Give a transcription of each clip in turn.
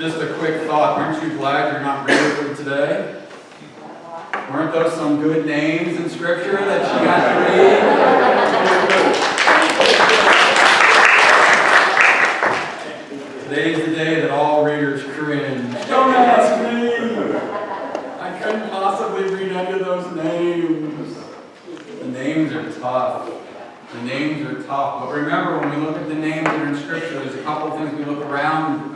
Just a quick thought. Aren't you glad you're not ready for today? Weren't those some good names in Scripture that you got to read? Today's the day that all readers cringe. Don't ask me! I couldn't possibly read any of those names. The names are tough. The names are tough. But remember, when we look at the names that are in Scripture, there's a couple of things we look around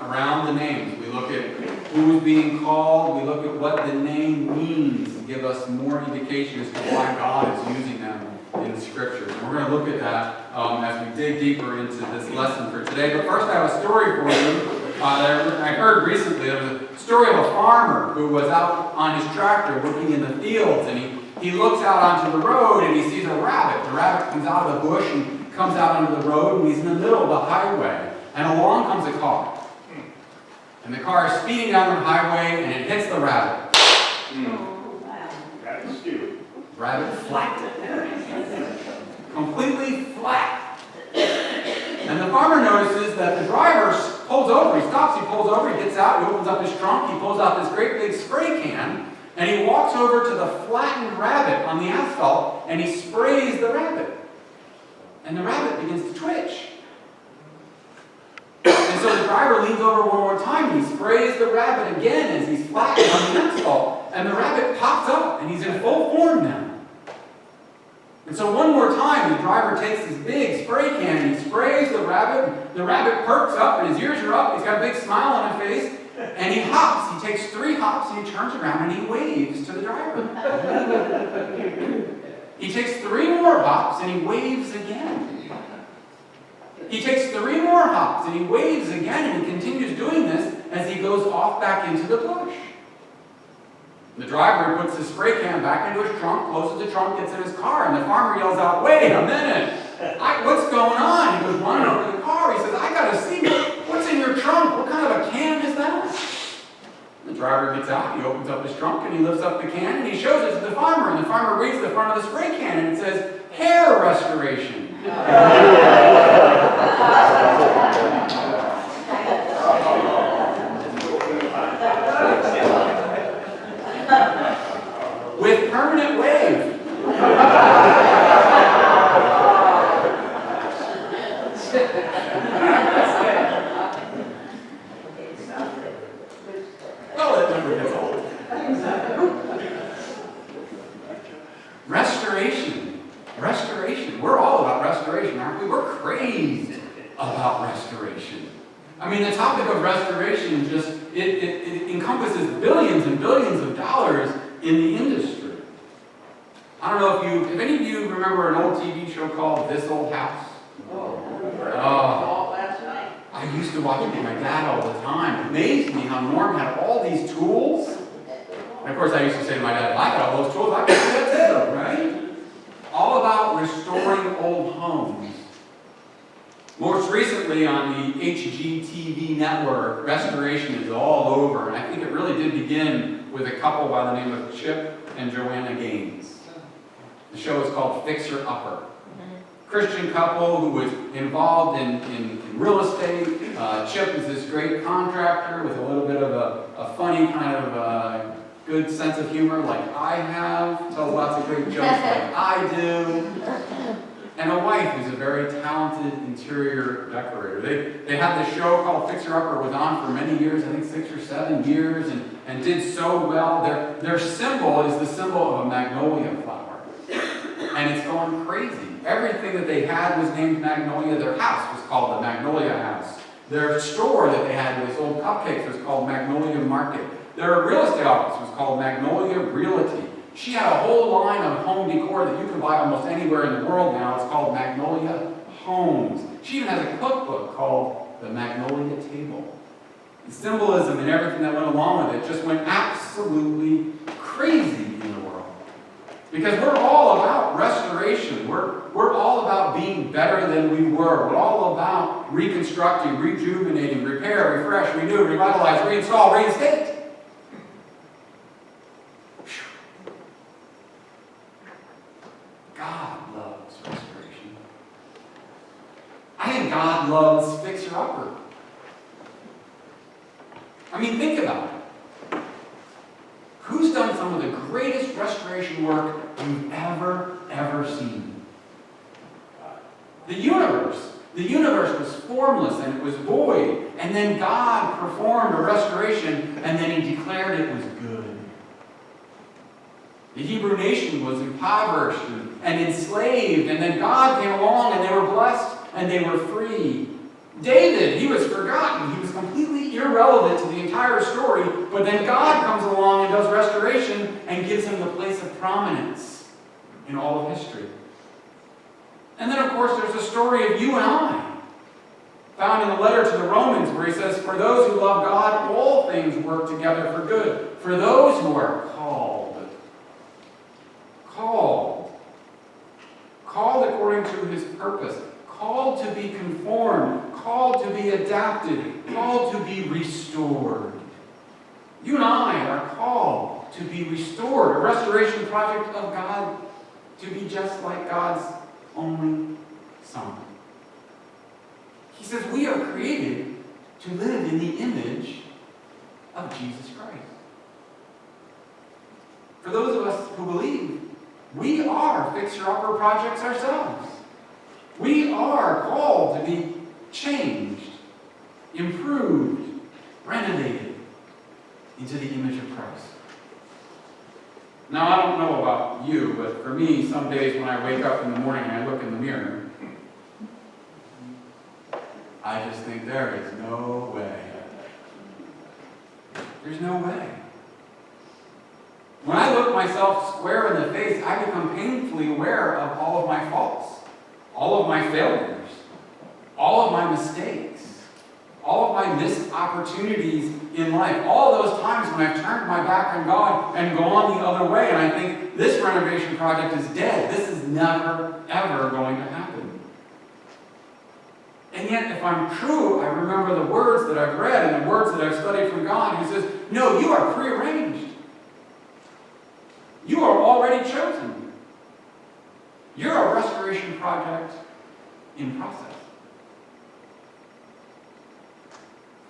the names. We look at who is being called. We look at what the name means to give us more indication as to why God is using them in the Scriptures. And we're going to look at that as we dig deeper into this lesson for today. But first, I have a story for you. I heard recently. There was a story of a farmer who was out on his tractor working in the fields, and he looks out onto the road and he sees a rabbit. The rabbit comes out of the bush and comes out onto the road, and he's in the middle of the highway. And along comes a car. And the car is speeding down the highway, and it hits the rabbit. Rabbit stew. Rabbit flat. Completely flat. And the farmer notices that the driver pulls over. He stops, he pulls over, he gets out, he opens up his trunk, he pulls out this great big spray can, and he walks over to the flattened rabbit on the asphalt, and he sprays the rabbit. And the rabbit begins to twitch. And so the driver leans over one more time, and he sprays the rabbit again as he's flattened on the asphalt. And the rabbit pops up, and he's in full form now. And so one more time, the driver takes this big spray can, and he sprays the rabbit. The rabbit perks up, and his ears are up. He's got a big smile on his face. And he hops. He takes 3 hops, and he turns around, and he waves to the driver. He takes 3 more hops, and he waves again. He takes 3 more hops, and he waves again, and he continues doing this as he goes off back into the bush. The driver puts his spray can back into his trunk, closes the trunk, gets in his car, and the farmer yells out, "Wait a minute! What's going on?" He goes running over to the car. He says, "I gotta see what's in your trunk. What kind of a can is that?" The driver gets out, he opens up his trunk, and he lifts up the can, and he shows it to the farmer, and the farmer reads the front of the spray can, and it says, "Hair restoration." With permanent wave. Well, it never gets old. Restoration. Restoration. We're all about restoration, aren't we? We're crazed about restoration. I mean, the topic of restoration just, it encompasses billions and billions of dollars in the industry. I don't know if any of you remember an old TV show called This Old House? I used to watch it with my dad all the time. It amazed me how Norm had all these tools. And of course, I used to say to my dad, "If I got all those tools, I could do that too," right? All about restoring old homes. Most recently on the HGTV network, restoration is all over. And I think it really did begin with a couple by the name of Chip and Joanna Gaines. The show is called Fixer Upper. Christian couple who was involved in real estate. Chip is this great contractor with a little bit of a funny kind of good sense of humor like I have. Tells lots of great jokes like I do. And a wife who's a very talented interior decorator. They had this show called Fixer Upper, was on for many years, I think 6 or 7 years, and did so well. Their symbol is the symbol of a magnolia flower. And it's going crazy. Everything that they had was named Magnolia. Their house was called the Magnolia House. Their store that they had with sold cupcakes was called Magnolia Market. Their real estate office was called Magnolia Realty. She had a whole line of home decor that you can buy almost anywhere in the world now. It's called Magnolia Homes. She even has a cookbook called the Magnolia Table. The symbolism and everything that went along with it just went absolutely crazy in the world. Because we're all about restoration. We're all about being better than we were. We're all about reconstructing, rejuvenating, repair, refresh, renew, revitalize, reinstall, reinstate. God loves restoration. I think God loves fixer-upper. I mean, think about it. Who's done some of the greatest restoration work you've ever seen? The universe. The universe was formless and it was void. And then God performed a restoration and then He declared it was good. The Hebrew nation was impoverished and enslaved, and then God came along and they were blessed and they were free. David, he was forgotten. He was completely irrelevant to the entire story, but then God comes along and does restoration and gives him the place of prominence in all of history. And then, of course, there's the story of you and I, found in the letter to the Romans, where he says, "For those who love God, all things work together for good. For those who are called according to His purpose, called to be conformed, called to be adapted, called to be restored." You and I are called to be restored, a restoration project of God, to be just like God's only Son. He says we are created to live in the image of Jesus Christ. For those of us who believe, we are fixer-upper projects ourselves. We are called to be changed, improved, renovated into the image of Christ. Now, I don't know about you, but for me, some days when I wake up in the morning and I look in the mirror, I just think there is no way. There's no way. When I look myself square in the face, I become painfully aware of all of my faults, all of my failures, all of my mistakes, all of my missed opportunities in life, all those times when I've turned my back on God and gone the other way, and I think this renovation project is dead. This is never, ever going to happen. And yet, if I'm true, I remember the words that I've read and the words that I've studied from God, who says, no, you are prearranged. You are already chosen. You're a restoration project in process.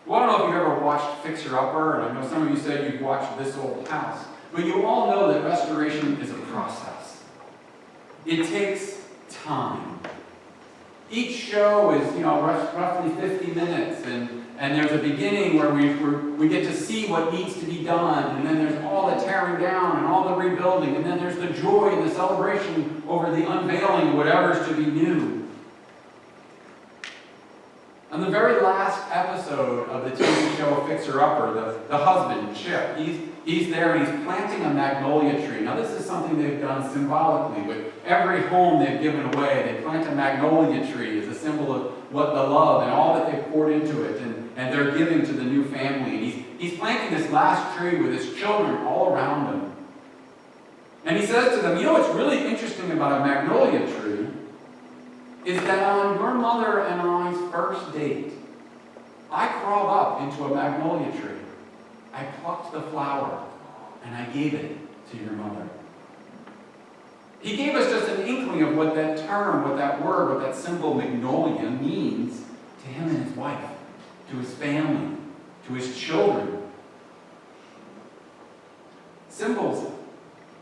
Well, I don't know if you've ever watched Fixer Upper, and I know some of you said you've watched This Old House, but you all know that restoration is a process. It takes time. Each show is, roughly 50 minutes, and there's a beginning where we get to see what needs to be done, and then there's all the tearing down and all the rebuilding, and then there's the joy and the celebration over the unveiling of whatever's to be new. On the very last episode of the TV show Fixer Upper, the husband, Chip, he's there and he's planting a magnolia tree. Now this is something they've done symbolically. With every home they've given away, they plant a magnolia tree as a symbol of what the love and all that they've poured into it, and they're giving to the new family. And he's planting this last tree with his children all around him. And he says to them, what's really interesting about a magnolia tree is that on your mother and I's first date, I crawled up into a magnolia tree. I plucked the flower, and I gave it to your mother. He gave us just an inkling of what that term, what that word, what that symbol magnolia means to him and his wife, to his family, to his children. Symbols,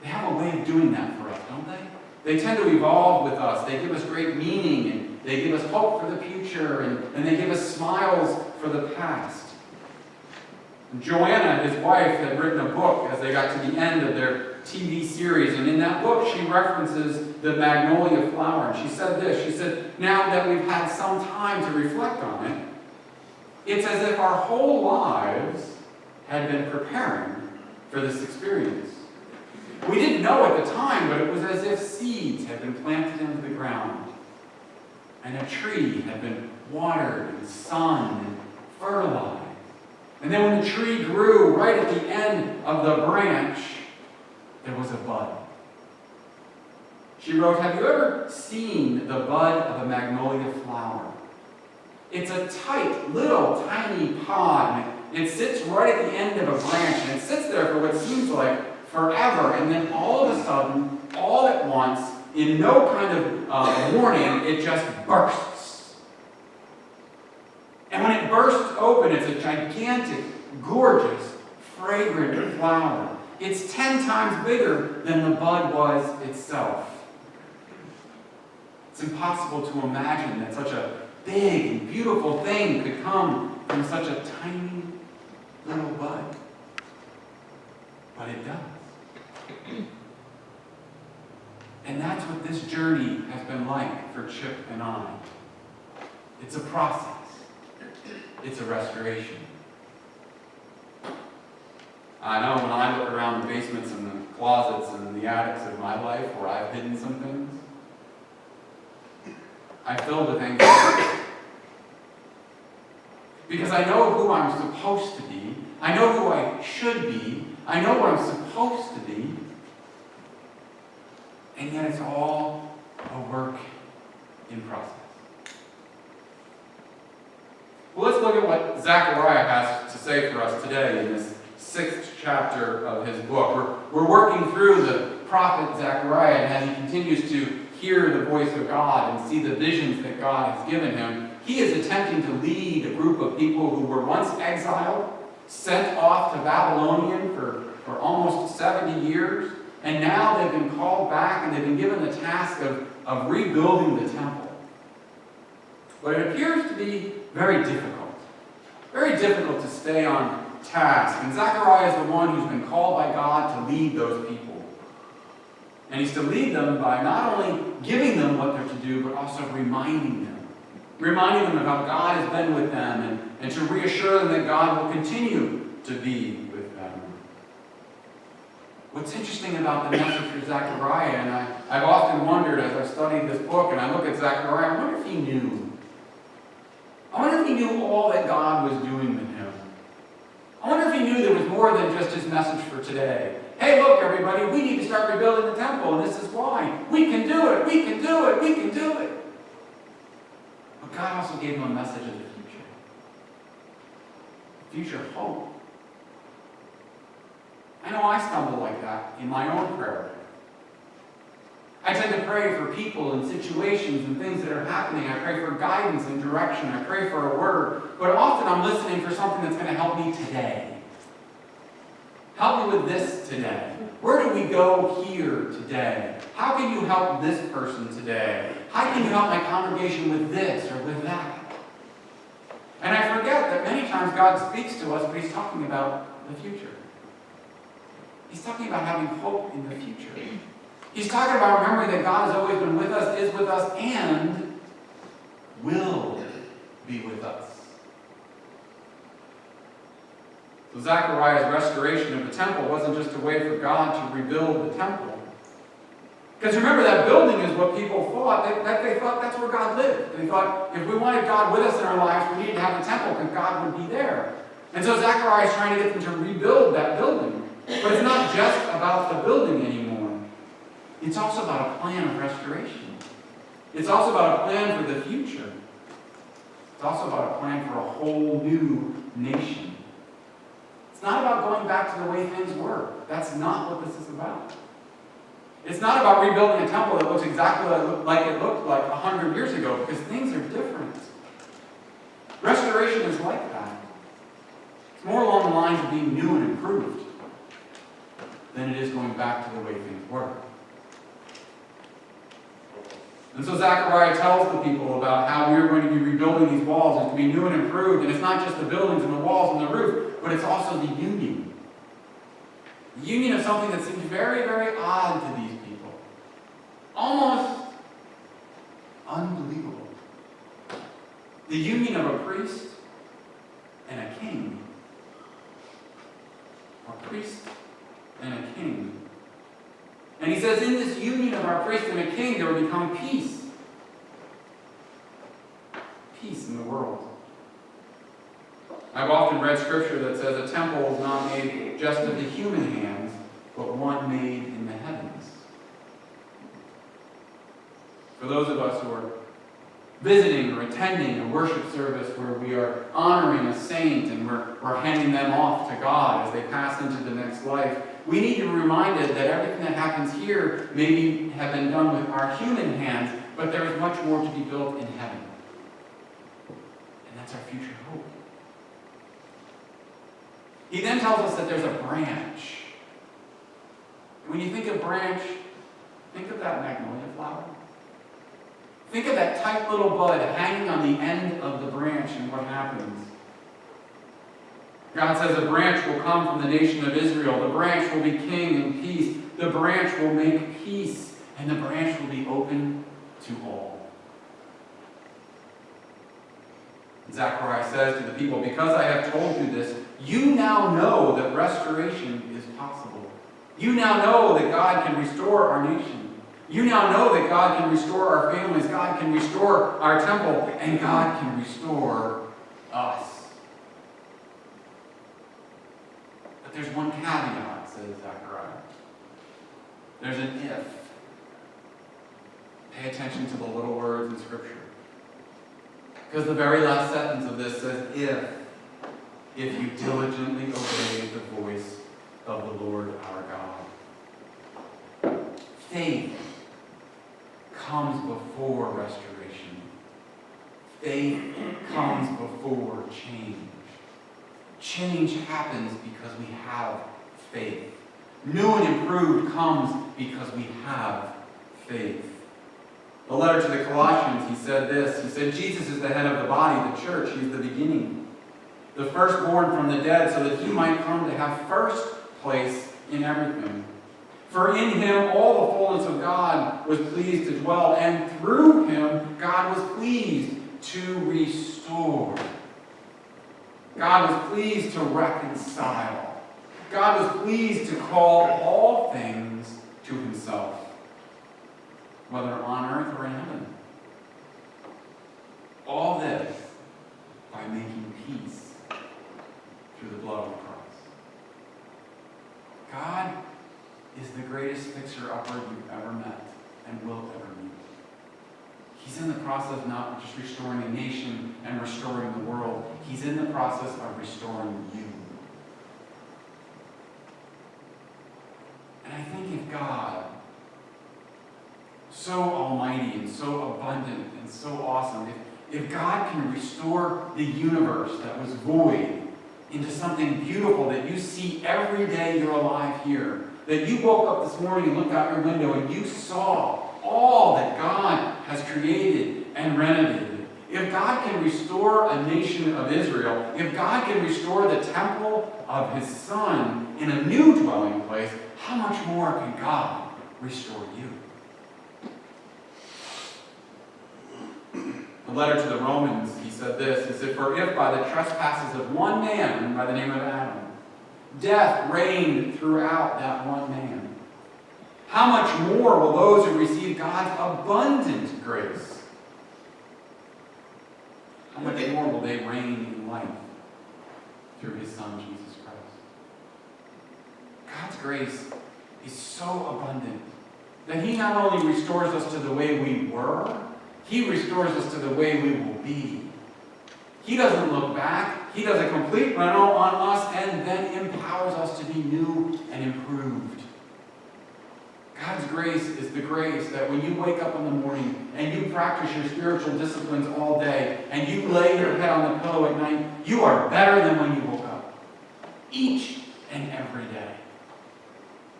they have a way of doing that for us, don't they? They tend to evolve with us. They give us great meaning, and they give us hope for the future, and they give us smiles for the past. And Joanna, his wife, had written a book as they got to the end of their TV series, and in that book she references the magnolia flower, and she said this. She said, now that we've had some time to reflect on it, it's as if our whole lives had been preparing for this experience. We didn't know at the time, but it was as if seeds had been planted into the ground, and a tree had been watered and sunned and fertilized. And then when the tree grew, right at the end of the branch, there was a bud. She wrote, have you ever seen the bud of a magnolia flower? It's a tight, little, tiny pod, and it sits right at the end of a branch, and it sits there for what seems like forever, and then all of a sudden, all at once, in no kind of warning, it just bursts. And when it bursts open, it's a gigantic gorgeous, fragrant flower. It's 10 times bigger than the bud was itself. It's impossible to imagine that such a big and beautiful thing could come from such a tiny little bud. But it does. And that's what this journey has been like for Chip and I. It's a process. It's a restoration. I know when I look around the basements and the closets and the attics of my life where I've hidden some things, I fill with anxiety. Because I know who I'm supposed to be. I know who I should be. I know what I'm supposed to be. And yet it's all a work in process. Well, let's look at what Zechariah has to say for us today in this 6th chapter of his book. We're working through the prophet Zechariah, and as he continues to hear the voice of God and see the visions that God has given him, he is attempting to lead a group of people who were once exiled, sent off to Babylonian for almost 70 years, and now they've been called back and they've been given the task of rebuilding the temple. But it appears to be very difficult to stay on task. And Zechariah is the one who's been called by God to lead those people. And he's to lead them by not only giving them what they're to do, but also reminding them of how God has been with them, and to reassure them that God will continue to be with them. What's interesting about the message for Zechariah, and I've often wondered as I've studied this book and I look at Zechariah, I wonder if he knew. I wonder if he knew all that God was doing with him. I wonder if he knew there was more than just his message for today. Hey, look, everybody, we need to start rebuilding the temple, and this is why. We can do it, we can do it, we can do it. But God also gave him a message of the future. Future hope. I know I stumble like that in my own prayer. I tend to pray for people and situations and things that are happening. I pray for guidance and direction. I pray for a word. But often I'm listening for something that's going to help me today. Help me with this today. Where do we go here today? How can you help this person today? How can you help my congregation with this or with that? And I forget that many times God speaks to us, but he's talking about the future. He's talking about having hope in the future. He's talking about remembering that God has always been with us, is with us, and will be with us. So Zechariah's restoration of the temple wasn't just a way for God to rebuild the temple. Because remember, that building is what people thought. They thought that's where God lived. They thought if we wanted God with us in our lives, we needed to have the temple because God would be there. And so Zechariah is trying to get them to rebuild that building. But it's not just about the building anymore. It's also about a plan of restoration. It's also about a plan for the future. It's also about a plan for a whole new nation. It's not about going back to the way things were. That's not what this is about. It's not about rebuilding a temple that looks exactly like it looked like 100 years ago, because things are different. Restoration is like that. It's more along the lines of being new and improved than it is going back to the way things were. And so Zechariah tells the people about how we're going to be rebuilding these walls and to be new and improved. And it's not just the buildings and the walls and the roof, but it's also the union. The union of something that seems very, very odd to these people. Almost unbelievable. The union of a priest and a king. A priest and a king. And he says, in this union of our priest and a king, there will become peace. Peace in the world. I've often read scripture that says a temple is not made just of the human hands, but one made in the heavens. For those of us who are visiting or attending a worship service where we are honoring a saint and we're handing them off to God as they pass into the next life, we need to be reminded that everything that happens here maybe have been done with our human hands, but there is much more to be built in heaven. And that's our future hope. He then tells us that there's a branch. When you think of branch, think of that magnolia flower. Think of that tight little bud hanging on the end of the branch, and what happens? God says a branch will come from the nation of Israel. The branch will be king in peace. The branch will make peace, and the branch will be open to all. Zechariah says to the people, because I have told you this, you now know that restoration is possible. You now know that God can restore our nation. You now know that God can restore our families. God can restore our temple. And God can restore us. But there's one caveat, says Zechariah. There's an if. Pay attention to the little words in Scripture. Because the very last sentence of this says, if you diligently obey the voice of the Lord our God. Faith comes before restoration. Faith comes before change. Change happens because we have faith. New and improved comes because we have faith. The letter to the Colossians, he said this. He said, Jesus is the head of the body, the church. He's the beginning, the firstborn from the dead, so that he might come to have first place in everything. For in him all the fullness of God was pleased to dwell, and through him God was pleased to restore. God was pleased to reconcile. God was pleased to call all things to himself, whether on earth or in heaven. All this by making peace through the blood of Christ. God is the greatest fixer-upper you've ever met and will ever meet. He's in the process of not just restoring a nation and restoring the world. He's in the process of restoring you. And I think if God, so almighty and so abundant and so awesome, if God can restore the universe that was void into something beautiful that you see every day you're alive here, that you woke up this morning and looked out your window and you saw all that God has created and renovated. If God can restore a nation of Israel, if God can restore the temple of his Son in a new dwelling place, how much more can God restore you? The letter to the Romans, he said this. He said, for if by the trespasses of one man, by the name of Adam, death reigned throughout that one man, how much more will those who receive God's abundant grace, how much more will they reign in life through his Son, Jesus Christ? God's grace is so abundant that he not only restores us to the way we were, he restores us to the way we will be. He doesn't look back. He does a complete rental on us and then empowers us to be new and improved. God's grace is the grace that when you wake up in the morning and you practice your spiritual disciplines all day and you lay your head on the pillow at night, you are better than when you woke up. Each and every day.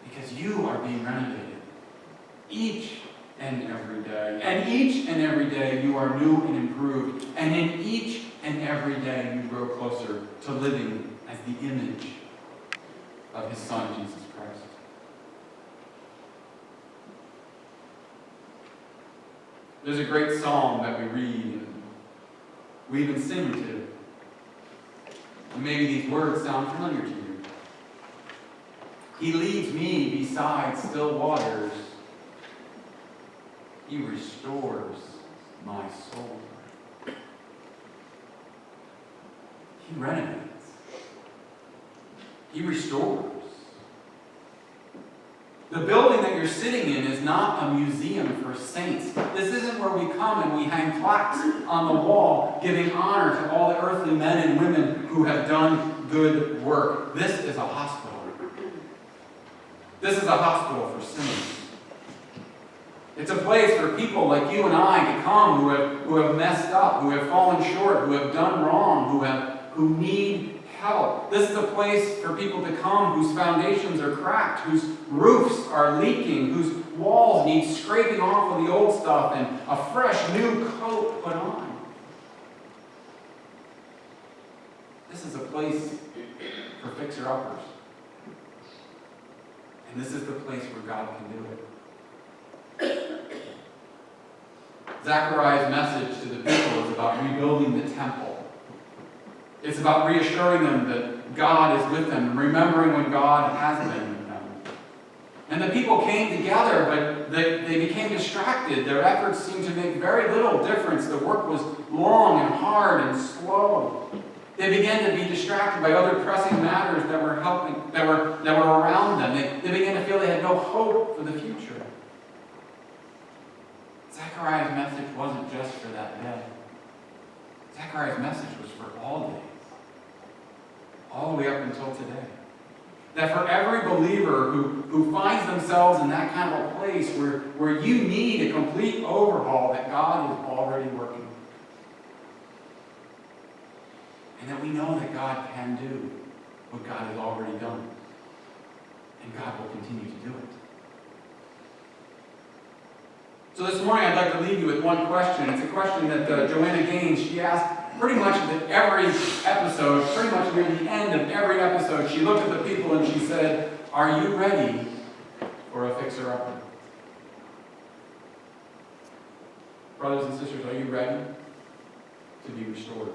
Because you are being renovated. Each and every day. And each and every day you are new and improved. And in each and every day you grow closer to living as the image of his Son, Jesus Christ. There's a great song that we read and we even sing to. And maybe these words sound familiar to you. He leads me beside still waters. He restores my soul. He renovates. He restores. The building that you're sitting in is not a museum for saints. This isn't where we come and we hang plaques on the wall giving honor to all the earthly men and women who have done good work. This is a hospital. This is a hospital for sinners. It's a place for people like you and I to come who have messed up, who have fallen short, who have done wrong, who need help. This is a place for people to come whose foundations are cracked, whose roofs are leaking, whose walls need scraping off of the old stuff and a fresh new coat put on. This is a place for fixer-uppers. And this is the place where God can do it. Zechariah's message to the people is about rebuilding the temple. It's about reassuring them that God is with them, remembering when God has been with them. And the people came together, but they became distracted. Their efforts seemed to make very little difference. The work was long and hard and slow. They began to be distracted by other pressing matters that were around them. They began to feel they had no hope for the future. Zechariah's message wasn't just for that day. Zechariah's message was for all days. All the way up until today. That for every believer who finds themselves in that kind of a place where you need a complete overhaul, that God is already working. And that we know that God can do what God has already done. And God will continue to do it. So this morning I'd like to leave you with one question. It's a question that Joanna Gaines, she asked pretty much at every episode, pretty much near the end of every episode. She looked at the people and she said, "Are you ready for a fixer-upper?" Brothers and sisters, are you ready to be restored?